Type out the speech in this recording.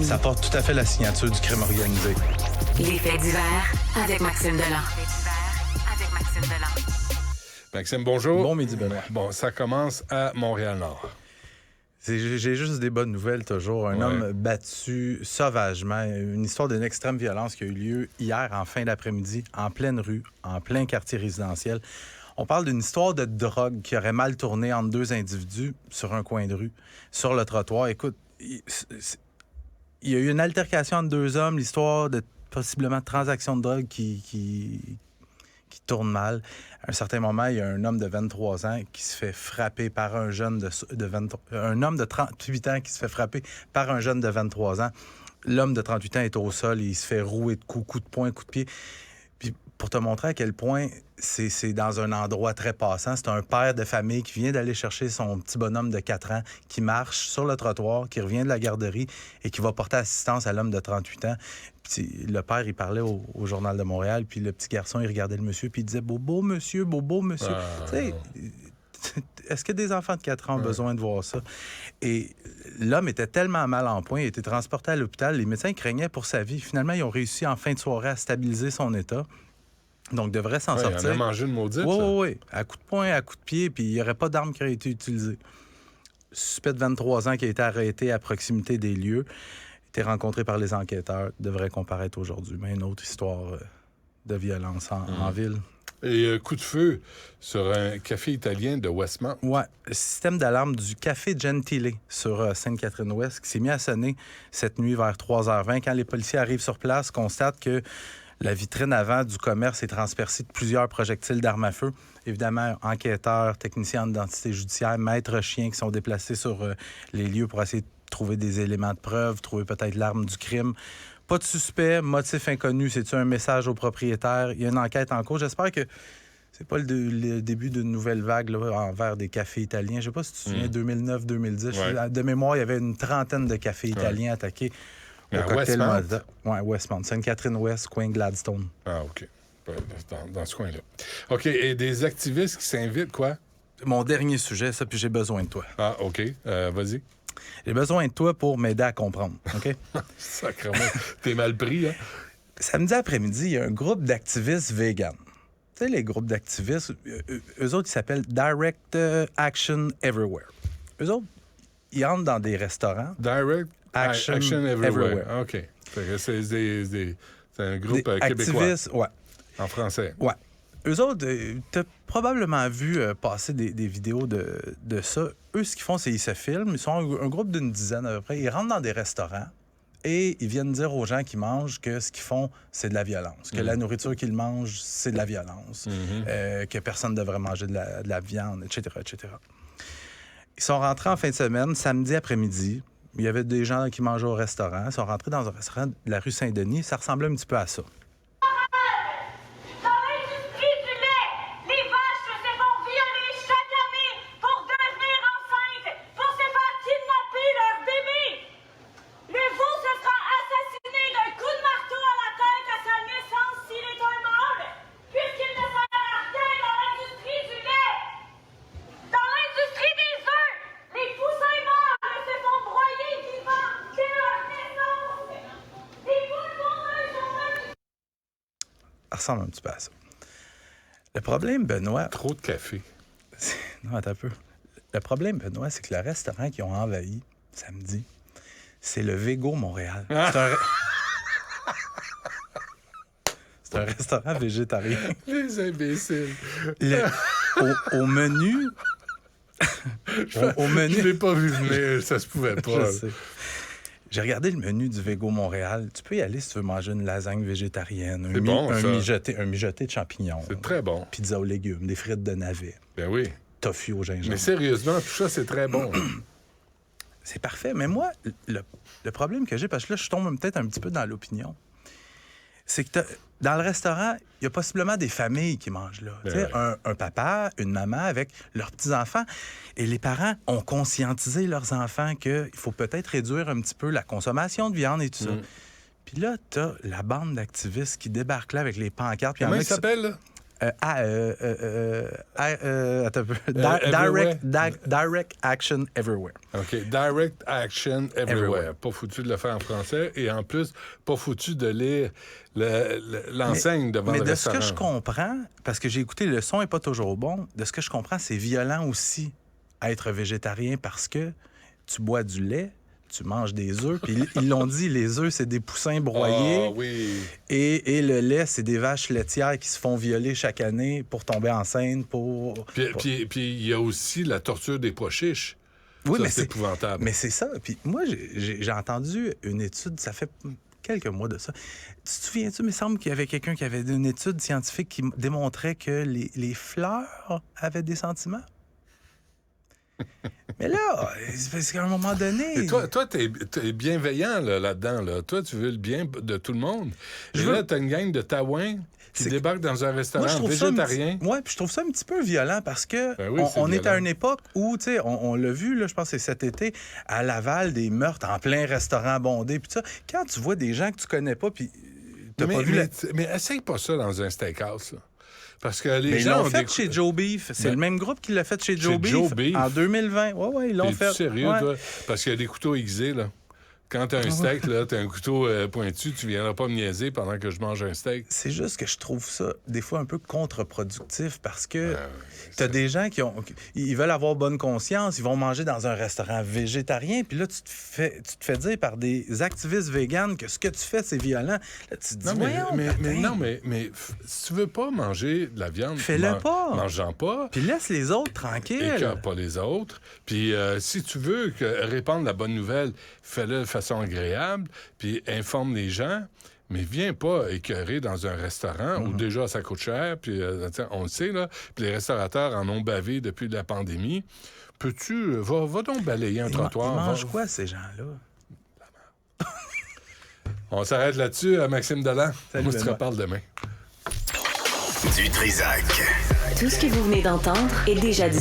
Ça porte tout à fait la signature du crime organisé. Les faits divers avec Maxime Delan. Maxime, bonjour. Bon midi, Benoît. Bon, ça commence à Montréal-Nord. J'ai juste des bonnes nouvelles toujours. Un homme battu sauvagement. Une histoire d'une extrême violence qui a eu lieu hier en fin d'après-midi, en pleine rue, en plein quartier résidentiel. On parle d'une histoire de drogue qui aurait mal tourné entre deux individus sur un coin de rue, sur le trottoir. Écoute, il y a eu une altercation entre deux hommes, l'histoire de possiblement de transaction de drogue qui tourne mal. À un certain moment, il y a un homme de 23 ans qui se fait frapper par un jeune un homme de 38 ans qui se fait frapper par un jeune de 23 ans. L'homme de 38 ans est au sol, il se fait rouer de coups de poing, coups de pied. Puis pour te montrer à quel point c'est dans un endroit très passant, c'est un père de famille qui vient d'aller chercher son petit bonhomme de 4 ans, qui marche sur le trottoir, qui revient de la garderie et qui va porter assistance à l'homme de 38 ans. Puis le père, il parlait au Journal de Montréal, puis le petit garçon, il regardait le monsieur, puis il disait « Bobo, monsieur, bobo, monsieur. » Tu sais, est-ce que des enfants de 4 ans ont besoin de voir ça? Et l'homme était tellement mal en point, il a été transporté à l'hôpital. Les médecins craignaient pour sa vie. Finalement, ils ont réussi en fin de soirée à stabiliser son état. Donc, devrait s'en sortir. Il en a mangé une maudite. Oui. À coups de poing, à coups de pied, puis il n'y aurait pas d'arme qui aurait été utilisée. Suspect de 23 ans qui a été arrêté à proximité des lieux, a été rencontré par les enquêteurs, devrait comparaître aujourd'hui. Mais une autre histoire de violence en ville. Et coup de feu sur un café italien de Westmount. Oui, le système d'alarme du Café Gentile sur Sainte-Catherine-Ouest qui s'est mis à sonner cette nuit vers 3h20. Quand les policiers arrivent sur place, constatent que la vitrine avant du commerce est transpercée de plusieurs projectiles d'armes à feu. Évidemment, enquêteurs, techniciens en identité judiciaire, maîtres chiens qui sont déplacés sur les lieux pour essayer de trouver des éléments de preuve, trouver peut-être l'arme du crime. Pas de suspect, motif inconnu. C'est-tu un message au propriétaire? Il y a une enquête en cours. J'espère que c'est pas le début d'une nouvelle vague là, envers des cafés italiens. Je sais pas si tu te souviens, 2009-2010. De mémoire, il y avait une trentaine de cafés italiens attaqués. Au Westmount? Oui, Westmount. Sainte-Catherine-Ouest, coin Gladstone. Ah, OK. Dans ce coin-là. OK. Et des activistes qui s'invitent, quoi? Mon dernier sujet, ça, puis j'ai besoin de toi. Ah, OK. Vas-y. J'ai besoin de toi pour m'aider à comprendre, OK? Sacrément. T'es mal pris, hein? Samedi après-midi, il y a un groupe d'activistes véganes. Tu sais, les groupes d'activistes, eux autres, ils s'appellent Direct Action Everywhere. Eux autres, ils entrent dans des restaurants. Direct Action Everywhere. OK. C'est un groupe québécois. Activistes, ouais. En français. Ouais. Eux autres, t'as probablement vu passer des vidéos de ça. Eux, ce qu'ils font, c'est qu'ils se filment. Ils sont un groupe d'une dizaine à peu près. Ils rentrent dans des restaurants et ils viennent dire aux gens qui mangent que ce qu'ils font, c'est de la violence. Que la nourriture qu'ils mangent, c'est de la violence. Que personne ne devrait manger de la viande, etc., etc. Ils sont rentrés en fin de semaine, samedi après-midi. Il y avait des gens qui mangeaient au restaurant. Ils sont rentrés dans un restaurant de la rue Saint-Denis. Ça ressemblait un petit peu à ça. Ça ressemble un petit peu à ça. Le problème, Benoît... Trop de café. Non, attends un peu. Le problème, Benoît, c'est que le restaurant qu'ils ont envahi samedi, c'est le Vego Montréal. C'est un restaurant végétarien. Les imbéciles. Au menu... au menu... Je l'ai pas vu venir, ça se pouvait pas. Je sais. J'ai regardé le menu du Vego Montréal. Tu peux y aller si tu veux manger une lasagne végétarienne, un mijoté de champignons. C'est très bon. Pizza aux légumes, des frites de navet. Ben oui. Tofu au gingembre. Mais sérieusement, tout ça, c'est très bon. C'est parfait. Mais moi, le problème que j'ai, parce que là, je tombe peut-être un petit peu dans l'opinion, c'est que dans le restaurant, il y a possiblement des familles qui mangent là. Ouais. Un papa, une maman avec leurs petits-enfants. Et les parents ont conscientisé leurs enfants qu'il faut peut-être réduire un petit peu la consommation de viande et tout ça. Puis là, t'as la bande d'activistes qui débarquent là avec les pancartes. Comment ils s'appellent, là? Attends un peu. Direct Action Everywhere. OK. Direct Action Everywhere. Pas foutu de le faire en français et en plus, pas foutu de lire l'enseigne devant le restaurant. Mais de ce que je comprends, parce que j'ai écouté, le son n'est pas toujours bon, de ce que je comprends, c'est violent aussi être végétarien parce que tu bois du lait, tu manges des œufs, puis ils l'ont dit, les œufs, c'est des poussins broyés. Ah, oui. Et le lait, c'est des vaches laitières qui se font violer chaque année pour tomber enceinte, Puis il y a aussi la torture des pois chiches. Oui, ça, mais c'est épouvantable. Mais c'est ça. Puis moi, j'ai entendu une étude, ça fait quelques mois de ça. Tu te souviens-tu, il me semble qu'il y avait quelqu'un qui avait une étude scientifique qui démontrait que les fleurs avaient des sentiments? Mais là, c'est qu'à un moment donné... Et toi, t'es bienveillant là-dedans. Là. Toi, tu veux le bien de tout le monde. Et là, t'as une gang de taouins qui débarquent dans un restaurant végétarien. Oui, puis je trouve ça un petit peu violent parce que oui, on est à une époque où, tu sais, on l'a vu, là, je pense que c'est cet été, à Laval, des meurtres en plein restaurant bondé, puis ça. Quand tu vois des gens que tu connais pas, puis t'as pas vu... Mais essaye pas ça dans un steakhouse, là. Parce que les mais gens ils l'ont fait chez Joe Beef. C'est le même groupe qui l'a fait chez Joe Beef en 2020. Oui, ils l'ont fait. T'es sérieux, toi? Parce qu'il y a des couteaux aiguisés, là. Quand t'as un steak, là, t'as un couteau pointu, tu viendras pas me niaiser pendant que je mange un steak. C'est juste que je trouve ça, des fois, un peu contre-productif parce que t'as des gens ils veulent avoir bonne conscience, ils vont manger dans un restaurant végétarien, puis là, tu te fais dire par des activistes véganes que ce que tu fais, c'est violent. Là, tu te dis, mais si tu veux pas manger de la viande, fais-le pas. Mange-en pas. Puis laisse les autres tranquilles. Écoeure pas les autres. Puis si tu veux répandre la bonne nouvelle, fais-le de façon agréable, puis informe les gens, mais viens pas écœurer dans un restaurant où déjà ça coûte cher, puis on le sait, là, puis les restaurateurs en ont bavé depuis la pandémie. Peux-tu... Va donc balayer un trottoir. Ils mangent quoi, ces gens-là? On s'arrête là-dessus, Maxime Delan. Salut, on se reparle demain. Du Trizac. Tout ce que vous venez d'entendre est déjà dit.